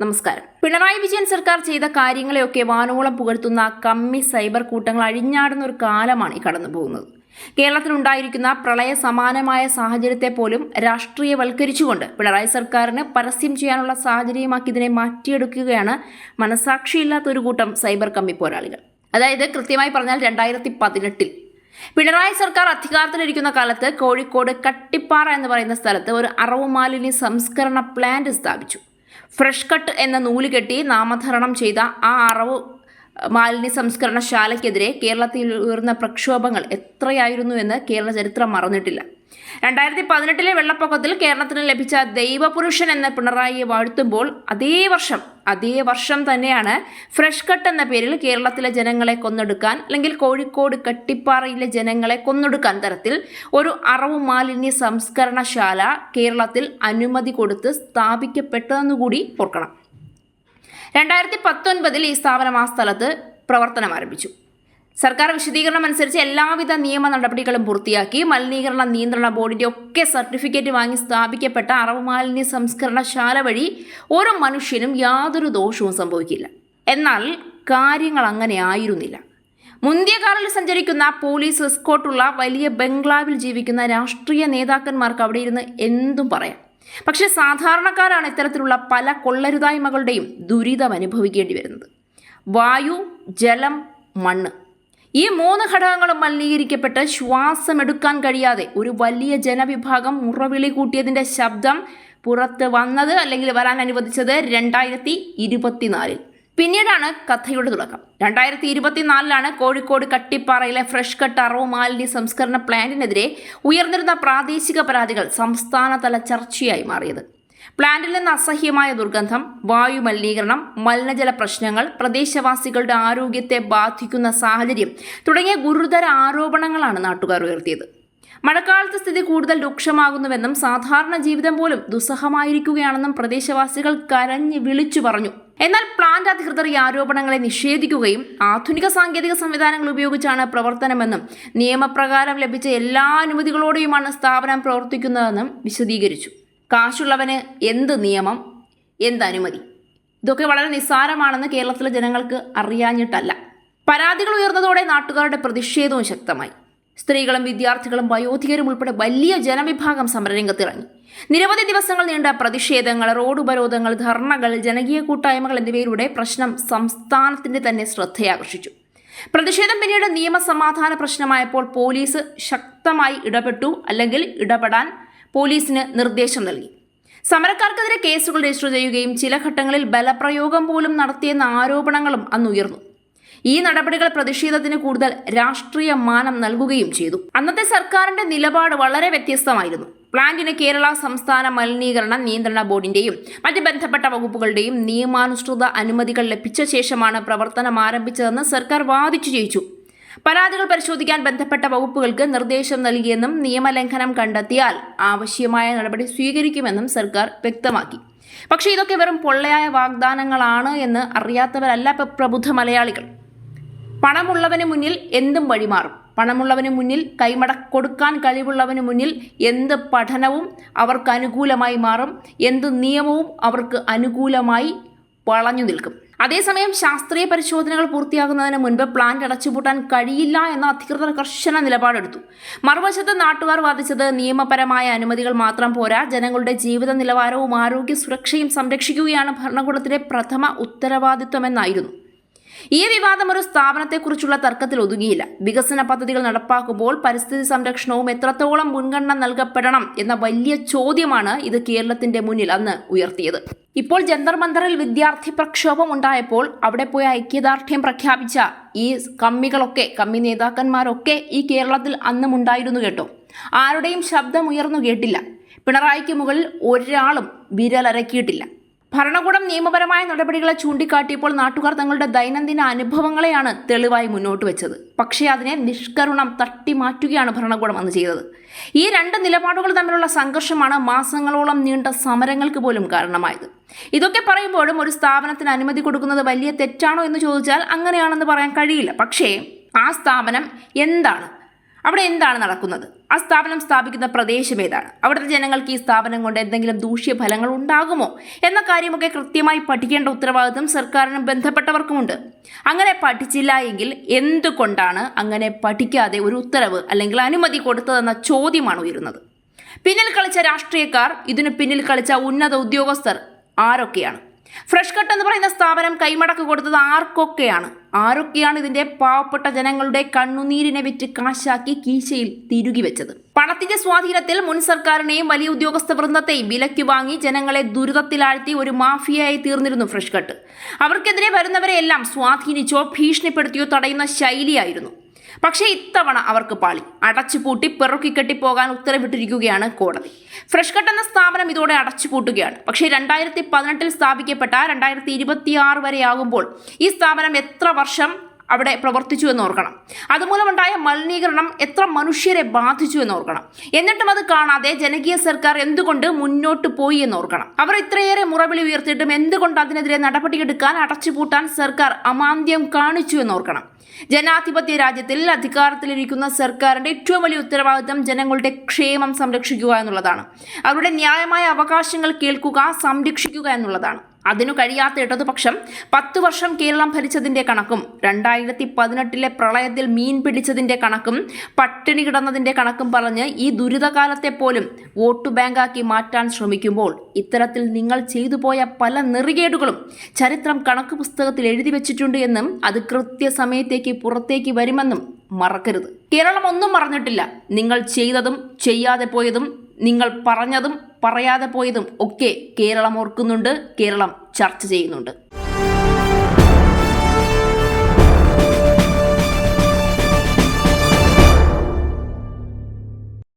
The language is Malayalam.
നമസ്കാരം. പിണറായി വിജയൻ സർക്കാർ ചെയ്ത കാര്യങ്ങളെയൊക്കെ വാനോളം പുകഴ്ത്തുന്ന കമ്മി സൈബർ കൂട്ടങ്ങൾ അഴിഞ്ഞാടുന്ന ഒരു കാലമാണ് ഈ കടന്നു പോകുന്നത്. കേരളത്തിലുണ്ടായിരിക്കുന്ന പ്രളയ സമാനമായ സാഹചര്യത്തെ പോലും രാഷ്ട്രീയവൽക്കരിച്ചുകൊണ്ട് പിണറായി സർക്കാരിന് പരസ്യം ചെയ്യാനുള്ള സാഹചര്യമാക്കി ഇതിനെ മാറ്റിയെടുക്കുകയാണ് മനസാക്ഷിയില്ലാത്ത ഒരു കൂട്ടം സൈബർ കമ്മി പോരാളികൾ. അതായത് കൃത്യമായി പറഞ്ഞാൽ 2018 പിണറായി സർക്കാർ അധികാരത്തിലിരിക്കുന്ന കാലത്ത് കോഴിക്കോട് കട്ടിപ്പാറ എന്ന് പറയുന്ന സ്ഥലത്ത് ഒരു അറവ് മാലിന്യ സംസ്കരണ പ്ലാന്റ് സ്ഥാപിച്ചു. ഫ്രഷ് കട്ട് എന്ന നൂല് കെട്ടി നാമധരണം ചെയ്ത ആ അറവ് മാലിന്യ സംസ്കരണശാലയ്ക്കെതിരെ കേരളത്തിൽ ഉയർന്ന പ്രക്ഷോഭങ്ങൾ എത്രയായിരുന്നു എന്ന് കേരള ചരിത്രം മറന്നിട്ടില്ല. 2018 വെള്ളപ്പൊക്കത്തിൽ കേരളത്തിന് ലഭിച്ച ദൈവപുരുഷൻ എന്ന പിണറായിയെ വാഴ്ത്തുമ്പോൾ അതേ വർഷം തന്നെയാണ് ഫ്രഷ് കട്ട് എന്ന പേരിൽ കേരളത്തിലെ ജനങ്ങളെ കൊന്നൊടുക്കാൻ, അല്ലെങ്കിൽ കോഴിക്കോട് കട്ടിപ്പാറയിലെ ജനങ്ങളെ കൊന്നൊടുക്കാൻ തരത്തിൽ ഒരു അറവ് മാലിന്യ സംസ്കരണശാല കേരളത്തിൽ അനുമതി കൊടുത്ത് സ്ഥാപിക്കപ്പെട്ടതെന്നുകൂടി ഓർക്കണം. 2019 ഈ സ്ഥാപനം ആ സ്ഥലത്ത് പ്രവർത്തനം ആരംഭിച്ചു. സർക്കാർ വിശദീകരണം അനുസരിച്ച് എല്ലാവിധ നിയമ നടപടികളും പൂർത്തിയാക്കി മലിനീകരണ നിയന്ത്രണ ബോർഡിന്റെ ഒക്കെ സർട്ടിഫിക്കറ്റ് വാങ്ങി സ്ഥാപിക്കപ്പെട്ട അറവ് മാലിന്യ സംസ്കരണശാല വഴി ഓരോ മനുഷ്യനും യാതൊരു ദോഷവും സംഭവിക്കില്ല. എന്നാൽ കാര്യങ്ങൾ അങ്ങനെ ആയിരുന്നില്ല. മുന്തിയ കാറിൽ സഞ്ചരിക്കുന്ന പോലീസ് എസ്കോർട്ടുള്ള വലിയ ബംഗ്ലാവിൽ ജീവിക്കുന്ന രാഷ്ട്രീയ നേതാക്കന്മാർക്ക് അവിടെ ഇരുന്ന് എന്തും പറയാം. പക്ഷേ സാധാരണക്കാരാണ് ഇത്തരത്തിലുള്ള പല കൊള്ളരുതായ്മകളുടെയും ദുരിതം അനുഭവിക്കേണ്ടി വരുന്നത്. വായു, ജലം, മണ്ണ്, ഈ 3 ഘടകങ്ങളും മലിനീകരിക്കപ്പെട്ട് ശ്വാസമെടുക്കാൻ കഴിയാതെ ഒരു വലിയ ജനവിഭാഗം മുറവിളി കൂട്ടിയതിൻ്റെ ശബ്ദം പുറത്ത് വന്നത്, അല്ലെങ്കിൽ വരാൻ അനുവദിച്ചത് 2024. പിന്നീടാണ് കഥയുടെ തുടക്കം. 2024 കോഴിക്കോട് കട്ടിപ്പാറയിലെ ഫ്രഷ് കട്ട് അറവ് മാലിന്യ സംസ്കരണ പ്ലാന്റിനെതിരെ ഉയർന്നിരുന്ന പ്രാദേശിക പരാതികൾ സംസ്ഥാനതല ചർച്ചയായി മാറിയത്. പ്ലാന്റിൽ നിന്ന് അസഹ്യമായ ദുർഗന്ധം, വായു മലിനീകരണം, മലിനജല പ്രശ്നങ്ങൾ, പ്രദേശവാസികളുടെ ആരോഗ്യത്തെ ബാധിക്കുന്ന സാഹചര്യം തുടങ്ങിയ ഗുരുതര ആരോപണങ്ങളാണ് നാട്ടുകാർ ഉയർത്തിയത്. മഴക്കാലത്ത് സ്ഥിതി കൂടുതൽ രൂക്ഷമാകുന്നുവെന്നും സാധാരണ ജീവിതം പോലും ദുസ്സഹമായിരിക്കുകയാണെന്നും പ്രദേശവാസികൾ കരഞ്ഞ് വിളിച്ചു പറഞ്ഞു. എന്നാൽ പ്ലാന്റ് അധികൃതർ ഈ ആരോപണങ്ങളെ നിഷേധിക്കുകയും ആധുനിക സാങ്കേതിക സംവിധാനങ്ങൾ ഉപയോഗിച്ചാണ് പ്രവർത്തനമെന്നും നിയമപ്രകാരം ലഭിച്ച എല്ലാ അനുമതികളോടെയുമാണ് സ്ഥാപനം പ്രവർത്തിക്കുന്നതെന്നും വിശദീകരിച്ചു. കാശുള്ളവന് എന്ത് നിയമം, എന്ത് അനുമതി, ഇതൊക്കെ വളരെ നിസ്സാരമാണെന്ന് കേരളത്തിലെ ജനങ്ങൾക്ക് അറിയാഞ്ഞിട്ടല്ല. പരാതികൾ ഉയർന്നതോടെ നാട്ടുകാരുടെ പ്രതിഷേധവും ശക്തമായി. സ്ത്രീകളും വിദ്യാർത്ഥികളും വയോധികരും ഉൾപ്പെടെ വലിയ ജനവിഭാഗം സമരരംഗത്തിറങ്ങി. നിരവധി ദിവസങ്ങൾ നീണ്ട പ്രതിഷേധങ്ങൾ, റോഡ് ഉപരോധങ്ങൾ, ധർണകൾ, ജനകീയ കൂട്ടായ്മകൾ എന്നിവയിലൂടെ പ്രശ്നം സംസ്ഥാനത്തിന്റെ തന്നെ ശ്രദ്ധയാകർഷിച്ചു. പ്രതിഷേധം പിന്നീട് നിയമസമാധാന പ്രശ്നമായപ്പോൾ പോലീസ് ശക്തമായി ഇടപെട്ടു, അല്ലെങ്കിൽ ഇടപെടാൻ പോലീസിന് നിർദ്ദേശം നൽകി. സമരക്കാർക്കെതിരെ കേസുകൾ രജിസ്റ്റർ ചെയ്യുകയും ചില ഘട്ടങ്ങളിൽ ബലപ്രയോഗം പോലും നടത്തിയെന്ന ആരോപണങ്ങളും അന്ന് ഉയർന്നു. ഈ നടപടികൾ പ്രതിഷേധത്തിന് കൂടുതൽ രാഷ്ട്രീയ മാനം നൽകുകയും ചെയ്തു. അന്നത്തെ സർക്കാരിന്റെ നിലപാട് വളരെ വ്യത്യസ്തമായിരുന്നു. പ്ലാന്റിന് കേരള സംസ്ഥാന മലിനീകരണ നിയന്ത്രണ ബോർഡിന്റെയും മറ്റ് ബന്ധപ്പെട്ട വകുപ്പുകളുടെയും നിയമാനുസൃത അനുമതികൾ ലഭിച്ച ശേഷമാണ് പ്രവർത്തനം ആരംഭിച്ചതെന്ന് സർക്കാർ വാദിച്ചു ജയിച്ചു. പരാതികൾ പരിശോധിക്കാൻ ബന്ധപ്പെട്ട വകുപ്പുകൾക്ക് നിർദ്ദേശം നൽകിയെന്നും നിയമലംഘനം കണ്ടെത്തിയാൽ ആവശ്യമായ നടപടി സ്വീകരിക്കുമെന്നും സർക്കാർ വ്യക്തമാക്കി. പക്ഷേ ഇതൊക്കെ വെറും പൊള്ളയായ വാഗ്ദാനങ്ങളാണ് എന്ന് അറിയാത്തവരല്ല പ്രബുദ്ധ മലയാളികൾ. പണമുള്ളവന് മുന്നിൽ എന്തും വഴിമാറും. പണമുള്ളവന് മുന്നിൽ കൊടുക്കാൻ കഴിവുള്ളവന് മുന്നിൽ എന്ത് പഠനവും അവർക്ക് അനുകൂലമായി മാറും, എന്ത് നിയമവും അവർക്ക് അനുകൂലമായി വളഞ്ഞു നിൽക്കും. അതേസമയം ശാസ്ത്രീയ പരിശോധനകൾ പൂർത്തിയാകുന്നതിന് മുൻപ് പ്ലാന്റ് അടച്ചുപൂട്ടാൻ കഴിയില്ല എന്ന അധികൃതർ കർശന നിലപാടെടുത്തു. മറുവശത്ത് നാട്ടുകാർ വാദിച്ചത് നിയമപരമായ അനുമതികൾ മാത്രം പോരാ, ജനങ്ങളുടെ ജീവിത നിലവാരവും ആരോഗ്യ സുരക്ഷയും സംരക്ഷിക്കുകയാണ് ഭരണകൂടത്തിന്റെ പ്രഥമ ഉത്തരവാദിത്വമെന്നായിരുന്നു. ഈ വിവാദം ഒരു സ്ഥാപനത്തെക്കുറിച്ചുള്ള തർക്കത്തിൽ ഒതുങ്ങിയില്ല. വികസന പദ്ധതികൾ നടപ്പാക്കുമ്പോൾ പരിസ്ഥിതി സംരക്ഷണവും എത്രത്തോളം മുൻഗണന നൽകപ്പെടണം എന്ന വലിയ ചോദ്യമാണ് ഇത് കേരളത്തിന്റെ മുന്നിൽ അന്ന് ഉയർത്തിയത്. ഇപ്പോൾ ജന്തർ മന്ദറിൽ വിദ്യാർത്ഥി പ്രക്ഷോഭം ഉണ്ടായപ്പോൾ അവിടെ പോയി ഐക്യദാർഢ്യം പ്രഖ്യാപിച്ച ഈ കമ്മി നേതാക്കന്മാരൊക്കെ ഈ കേരളത്തിൽ അന്നും ഉണ്ടായിരുന്നു കേട്ടോ. ആരുടെയും ശബ്ദം ഉയർന്നു കേട്ടില്ല. പിണറായിക്ക് മുകളിൽ ഒരാളും വിരലരക്കിയിട്ടില്ല. ഭരണകൂടം നിയമപരമായ നടപടികളെ ചൂണ്ടിക്കാട്ടിയപ്പോൾ നാട്ടുകാർ തങ്ങളുടെ ദൈനംദിന അനുഭവങ്ങളെയാണ് തെളിവായി മുന്നോട്ട് വെച്ചത്. പക്ഷേ അതിനെ നിഷ്കരുണം തട്ടിമാറ്റുകയാണ് ഭരണകൂടം അന്ന് ചെയ്തത്. ഈ 2 നിലപാടുകൾ തമ്മിലുള്ള സംഘർഷമാണ് മാസങ്ങളോളം നീണ്ട സമരങ്ങൾക്ക് പോലും കാരണമായത്. ഇതൊക്കെ പറയുമ്പോഴും ഒരു സ്ഥാപനത്തിന് അനുമതി കൊടുക്കുന്നത് വലിയ തെറ്റാണോ എന്ന് ചോദിച്ചാൽ അങ്ങനെയാണെന്ന് പറയാൻ കഴിയില്ല. പക്ഷേ ആ സ്ഥാപനം എന്താണ്, അവിടെ എന്താണ് നടക്കുന്നത്? ആ സ്ഥാപനം സ്ഥാപിക്കുന്ന പ്രദേശം ഏതാണ്? അവിടുത്തെ ജനങ്ങൾക്ക് ഈ സ്ഥാപനം കൊണ്ട് എന്തെങ്കിലും ദൂഷ്യഫലങ്ങൾ ഉണ്ടാകുമോ എന്ന കാര്യമൊക്കെ കൃത്യമായി പഠിക്കേണ്ട ഉത്തരവാദിത്വം സർക്കാരിനും ബന്ധപ്പെട്ടവർക്കുമുണ്ട്. അങ്ങനെ പഠിച്ചില്ല എങ്കിൽ എന്തുകൊണ്ടാണ് അങ്ങനെ പഠിക്കാതെ ഒരു ഉത്തരവ് അല്ലെങ്കിൽ അനുമതി കൊടുത്തതെന്ന ചോദ്യമാണ് ഉയരുന്നത്. പിന്നിൽ കളിച്ച രാഷ്ട്രീയക്കാർ, ഇതിനു പിന്നിൽ കളിച്ച ഉന്നത ഉദ്യോഗസ്ഥർ ആരൊക്കെയാണ്? ഫ്രഷ് കട്ട് എന്ന് പറയുന്ന സ്ഥാപനം കൈമടക്ക് കൊടുത്തത് ആരൊക്കെയാണ് ഇതിന്റെ പാവപ്പെട്ട ജനങ്ങളുടെ കണ്ണുനീരിനെ വിറ്റ് കാശാക്കി കീശയിൽ തിരുകി വെച്ചത്? പണത്തിന്റെ സ്വാധീനത്തിൽ മുൻ സർക്കാരിനെയും വലിയ ഉദ്യോഗസ്ഥ വൃന്ദത്തെയും വിലയ്ക്ക് വാങ്ങി ജനങ്ങളെ ദുരിതത്തിലാഴ്ത്തി ഒരു മാഫിയയായി തീർന്നിരുന്നു ഫ്രഷ് കട്ട്. അവർക്കെതിരെ വരുന്നവരെയെല്ലാം സ്വാധീനിച്ചോ ഭീഷണിപ്പെടുത്തിയോ തടയുന്ന ശൈലിയായിരുന്നു. പക്ഷേ ഇത്തവണ അവർക്ക് പാളി. അടച്ചുപൂട്ടി പെറുക്കിക്കെട്ടി പോകാൻ ഉത്തരവിട്ടിരിക്കുകയാണ് കോടതി. ഫ്രഷ് കട്ട് എന്ന സ്ഥാപനം ഇതോടെ അടച്ചുപൂട്ടുകയാണ്. പക്ഷേ 2018 സ്ഥാപിക്കപ്പെട്ട 2026 വരെയാകുമ്പോൾ ഈ സ്ഥാപനം എത്ര വർഷം അവിടെ പ്രവർത്തിച്ചു എന്നോർക്കണം. അതുമൂലമുണ്ടായ മലിനീകരണം എത്ര മനുഷ്യരെ ബാധിച്ചു എന്നോർക്കണം. എന്നിട്ടും അത് കാണാതെ ജനകീയ സർക്കാർ എന്തുകൊണ്ട് മുന്നോട്ട് പോയി എന്നോർക്കണം. അവർ ഇത്രയേറെ മുറവിളി ഉയർത്തിയിട്ടും എന്തുകൊണ്ട് അതിനെതിരെ നടപടിയെടുക്കാൻ അടച്ചുപൂട്ടാൻ സർക്കാർ അമാന്ത്യം കാണിച്ചു എന്നോർക്കണം. ജനാധിപത്യ രാജ്യത്തിൽ അധികാരത്തിലിരിക്കുന്ന സർക്കാരിന്റെ ഏറ്റവും വലിയ ഉത്തരവാദിത്തം ജനങ്ങളുടെ ക്ഷേമം സംരക്ഷിക്കുക എന്നുള്ളതാണ്. അവരുടെ ന്യായമായ അവകാശങ്ങൾ കേൾക്കുക, സംരക്ഷിക്കുക എന്നുള്ളതാണ്. അതിനു കഴിയാത്ത ഇടതുപക്ഷം 10 വർഷം കേരളം ഭരിച്ചതിന്റെ കണക്കും 2018 പ്രളയത്തിൽ മീൻ പിടിച്ചതിന്റെ കണക്കും പട്ടിണി കിടന്നതിന്റെ കണക്കും പറഞ്ഞ് ഈ ദുരിതകാലത്തെ പോലും വോട്ട് ബാങ്കാക്കി മാറ്റാൻ ശ്രമിക്കുമ്പോൾ ഇത്തരത്തിൽ നിങ്ങൾ ചെയ്തു പോയ പല നെറികേടുകളും ചരിത്രം കണക്ക് പുസ്തകത്തിൽ എഴുതി വെച്ചിട്ടുണ്ട് എന്നും അത് കൃത്യസമയത്തേക്ക് പുറത്തേക്ക് വരുമെന്നും മറക്കരുത്. കേരളം ഒന്നും മറന്നിട്ടില്ല. നിങ്ങൾ ചെയ്തതും ചെയ്യാതെ പോയതും നിങ്ങൾ പറഞ്ഞതും പറയാതെ പോയതും ഒക്കെ കേരളം ഓർക്കുന്നുണ്ട്, കേരളം ചർച്ച ചെയ്യുന്നുണ്ട്.